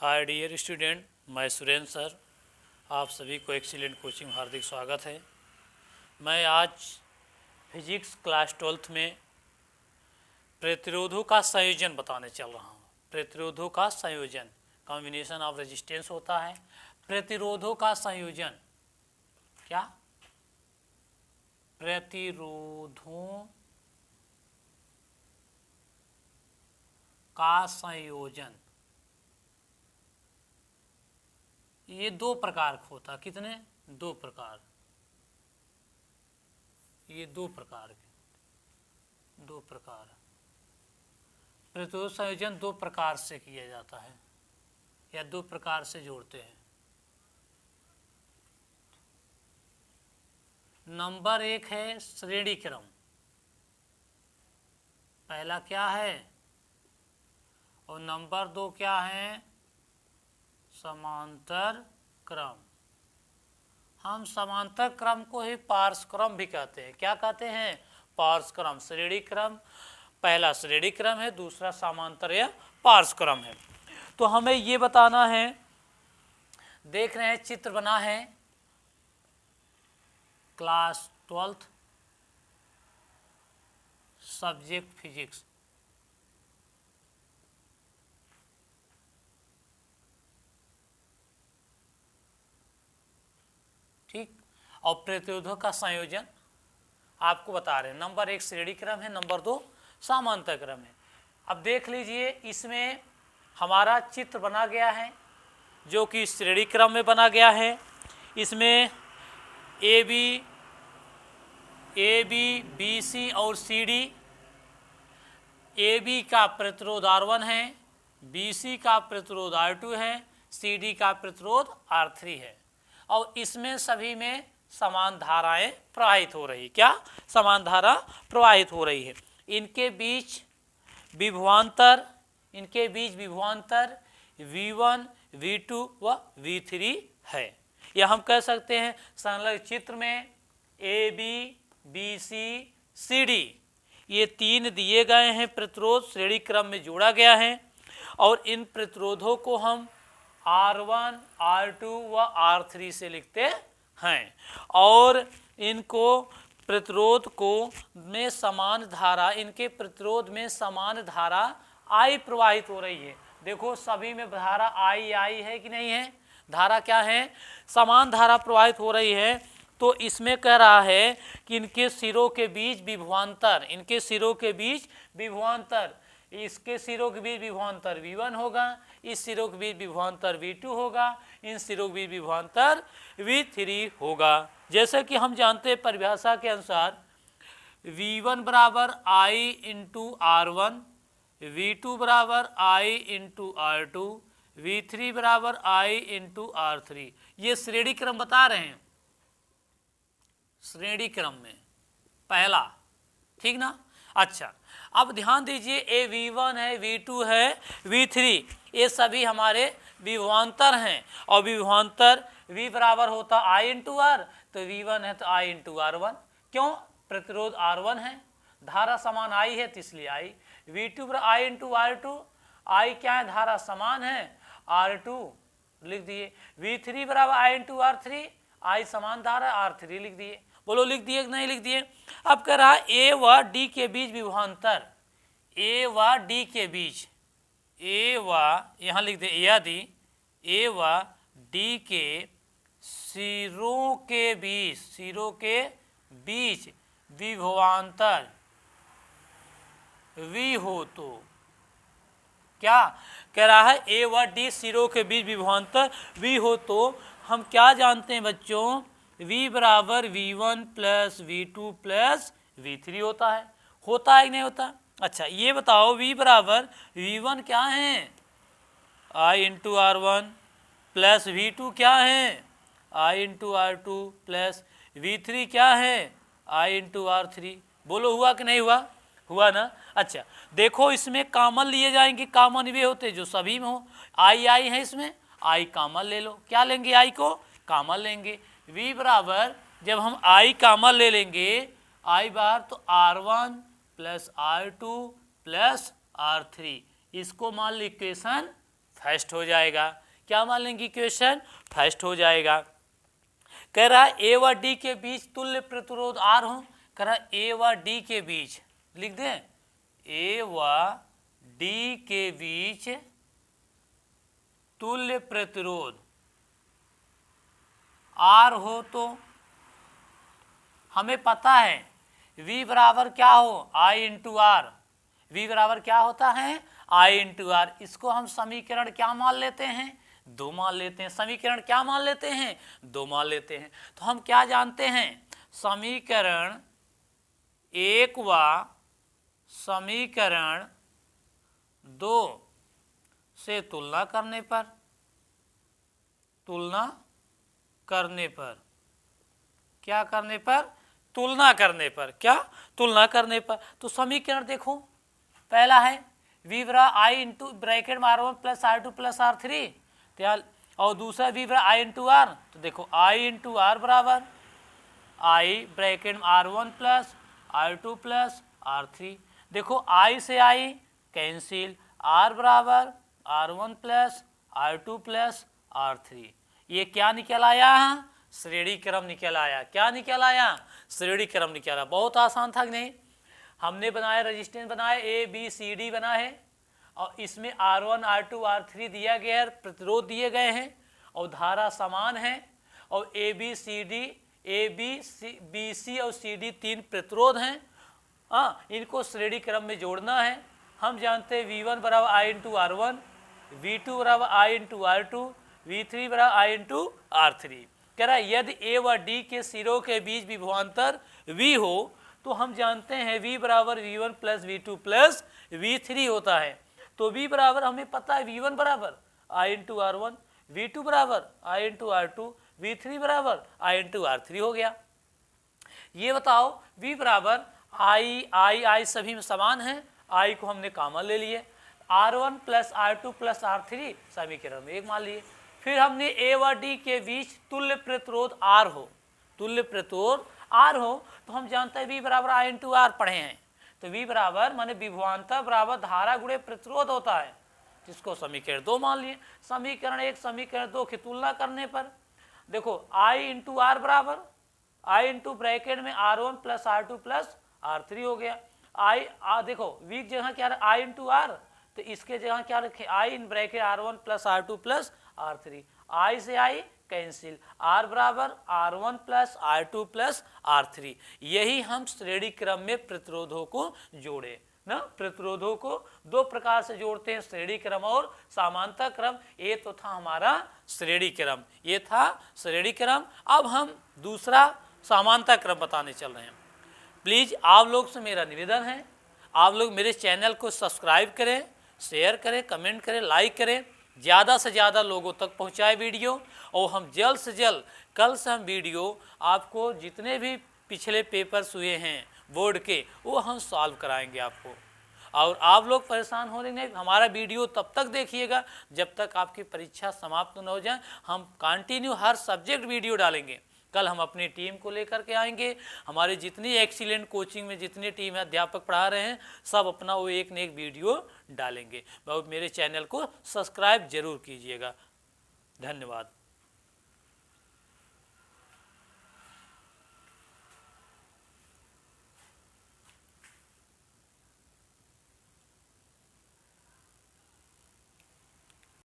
Hi dear student, मैं Surendra sir आप सभी को एक्सीलेंट कोचिंग हार्दिक स्वागत है। मैं आज फिजिक्स क्लास 12th में प्रतिरोधों का संयोजन बताने चल रहा हूँ। प्रतिरोधों का संयोजन, कॉम्बिनेशन ऑफ रेजिस्टेंस होता है। प्रतिरोधों का संयोजन क्या? प्रतिरोधों का संयोजन ये दो प्रकार का होता है। कितने? दो प्रकार। ये दो प्रकार प्रतिरोध संयोजन दो प्रकार से किया जाता है या दो प्रकार से जोड़ते हैं। नंबर एक है श्रेणी क्रम, पहला क्या है, और नंबर दो क्या है, समांतर क्रम। हम समांतर क्रम को ही पार्श्व क्रम भी कहते हैं। क्या कहते हैं? पार्श्व क्रम। श्रेणी क्रम, पहला श्रेणी क्रम है, दूसरा समांतर या पार्श्व क्रम है। तो हमें ये बताना है, देख रहे हैं चित्र बना है क्लास 12th सब्जेक्ट फिजिक्स। ठीक, और प्रतिरोधों का संयोजन आपको बता रहे हैं। नंबर एक श्रेणी क्रम है, नंबर दो समांतर क्रम है। अब देख लीजिए, इसमें हमारा चित्र बना गया है जो कि श्रेणी क्रम में बना गया है। इसमें ए बी बी सी और सी डी। ए बी का प्रतिरोध R1 है, बी सी का प्रतिरोध R2 है, सी डी का प्रतिरोध R3 है, और इसमें सभी में समान धाराएं प्रवाहित हो रही। क्या? समान धारा प्रवाहित हो रही है। इनके बीच विभवांतर V1, V2 व V3 है। या हम कह सकते हैं संलग्न चित्र में A B C C D ये तीन दिए गए हैं, प्रतिरोध श्रेणी क्रम में जोड़ा गया है, और इन प्रतिरोधों को हम R1, R2 व R3 से लिखते हैं। और इनको प्रतिरोध को में समान धारा, इनके प्रतिरोध में समान धारा I प्रवाहित हो रही है। देखो सभी में धारा I है कि नहीं है? धारा क्या है? समान धारा प्रवाहित हो रही है। तो इसमें कह रहा है कि इनके सिरों के बीच विभवांतर, इसके सिरों के बीच विभवांतर V1 होगा, इस सिरों के बीच विभवांतर V2 होगा, इन सिरों के बीच विभवांतर V3 होगा। जैसे कि हम जानते हैं परिभाषा के अनुसार V1 बराबर I इंटू R1, V2 बराबर I इंटू R2, V3 बराबर I इंटू R3। ये श्रेणी क्रम बता रहे हैं, श्रेणी क्रम में पहला। ठीक ना? अच्छा, अब ध्यान दीजिए, ए V1 है, V2 है, V3 ये सभी हमारे विभवांतर हैं, और विभवांतर V बराबर होता I इंटू R, तो V1 है तो I इंटू R1। क्यों? प्रतिरोध R1 है, धारा समान I है तो इसलिए I। V2 बराबर I इंटू R2, I क्या है? धारा समान है, R2 लिख दिए। V3 बराबर I इंटू R3, I समान धारा R3 लिख दिए। बोलो लिख दिए कि नहीं लिख दिए? अब कह रहा है ए व डी के बीच विभवांतर, ए व डी के बीच, ए व यहाँ लिख दे, यदि ए व डी के सिरों के बीच विभवांतर V हो तो क्या कह रहा है? ए व डी सिरों के बीच विभवांतर V हो तो हम क्या जानते हैं बच्चों? V बराबर V1 plus V2 plus V3 होता है। होता है कि नहीं होता? अच्छा, ये बताओ V बराबर V1 क्या है? I into R1 plus V2 क्या है? I into R2 plus V3 क्या है? I into R3। बोलो हुआ कि नहीं हुआ? हुआ ना? अच्छा, देखो इसमें कॉमन लिए जाएंगे, कॉमन वे होते जो सभी में हो। I है, इसमें I कॉमन ले लो। क्या लेंगे? I को कॉमन लेंगे। V बराबर जब हम I कॉमन ले लेंगे, I बार तो R1 plus R2 plus R3, इसको मान ली इक्वेशन फर्स्ट हो जाएगा। क्या मान लेंगे इक्वेशन? फर्स्ट हो जाएगा। कह रहा है ए व डी के बीच तुल्य प्रतिरोध आर हो। कह रहा है ए व डी के बीच, लिख दें, ए व डी के बीच तुल्य प्रतिरोध आर हो तो हमें पता है V बराबर क्या हो? I into are. V बराबर क्या होता है? I into R. इसको हम समीकरण क्या मान लेते हैं? 2 मान लेते हैं। समीकरण क्या मान लेते हैं? 2 मान लेते हैं। तो हम क्या जानते हैं? समीकरण 1 व समीकरण 2 से तुलना करने पर क्या करने पर? तुलना करने पर। क्या? तुलना करने पर। तो समीकरण देखो, पहला है V बराबर I इंटू ब्रैकेट में R1 plus R2 plus R3, और दूसरा V बराबर I इंटू R। तो देखो I इंटू R बराबर I ब्रैकेट में R1 plus R2 plus R3। देखो I से I कैंसिल, R बराबर R1 plus R2 plus R3। ये क्या निकल आया? श्रेणी क्रम निकल आया। क्या निकल आया? श्रेणी क्रम निकल आया। बहुत आसान था कि नहीं? हमने बनाया, रेजिस्टेंस बनाए, ए बी सी डी बना है, और इसमें R1 R2 R3 दिया गया है, प्रतिरोध दिए गए हैं, और धारा समान है, और ए बी सी और सी डी 3 प्रतिरोध हैं। इनको श्रेणी क्रम में जोड़ना है। हम जानते हैं V1 बराबर I इंटू R1, V2 बराबर I इंटू R2, V3 बराबर I इंटू R3। कह रहा है यदि ए व डी के सिरों के बीच विभवांतर V हो तो हम जानते हैं V बराबर V1 plus V2 plus V3 होता है। तो V बराबर हमें पता है V1 बराबर I इंटू R1, V2 बराबर I इंटू R2, V3 बराबर I इंटू R3 हो गया। ये बताओ V बराबर I सभी में समान है, I को हमने कॉमन ले लिए, R1 plus R2 plus R3 समीकरण में 1 मान लिए। फिर हमने ए व डी के बीच तुल्य प्रतिरोध R हो, तुल्य प्रतिरोध R हो, तो हम जानते हैं V बराबर I इंटू आर पढ़े हैं। तो V बराबर माने विभवांतर बराबर धारा गुणे प्रतिरोध होता है, जिसको समीकरण 2 मान लिए। समीकरण 1 समीकरण 2 की तुलना करने पर देखो I इंटू आर बराबर I इंटू ब्रैकेट में R1 plus R2 plus R3 हो गया। देखो V की जगह क्या I इंटू आर, तो इसके जगह क्या रखे? I in bracket R1 plus R2 plus R3। I से I कैंसिल, R बराबर R1 plus R2 plus R3। यही हम श्रेणी क्रम में प्रतिरोधों को जोड़े ना। प्रतिरोधों को 2 प्रकार से जोड़ते हैं, श्रेणी क्रम और समांतर क्रम। ये तो था हमारा श्रेणी क्रम, ये था श्रेणी क्रम। अब हम दूसरा समांतर क्रम बताने चल रहे हैं। प्लीज़ आप लोग से मेरा निवेदन है, आप लोग मेरे चैनल को सब्सक्राइब करें, शेयर करें, कमेंट करें, लाइक करें, ज़्यादा से ज़्यादा लोगों तक पहुँचाए वीडियो। और हम जल्द से जल्द कल से हम वीडियो आपको जितने भी पिछले पेपर्स हुए हैं बोर्ड के, वो हम सॉल्व कराएंगे आपको। और आप लोग परेशान होने नहीं, हमारा वीडियो तब तक देखिएगा जब तक आपकी परीक्षा समाप्त न हो जाए। हम कंटिन्यू हर सब्जेक्ट वीडियो डालेंगे। कल हम अपनी टीम को लेकर के आएंगे। हमारे जितनी एक्सीलेंट कोचिंग में जितनी टीम है, अध्यापक पढ़ा रहे हैं, सब अपना वो एक न एक वीडियो डालेंगे। बहुत मेरे चैनल को सब्सक्राइब जरूर कीजिएगा। धन्यवाद।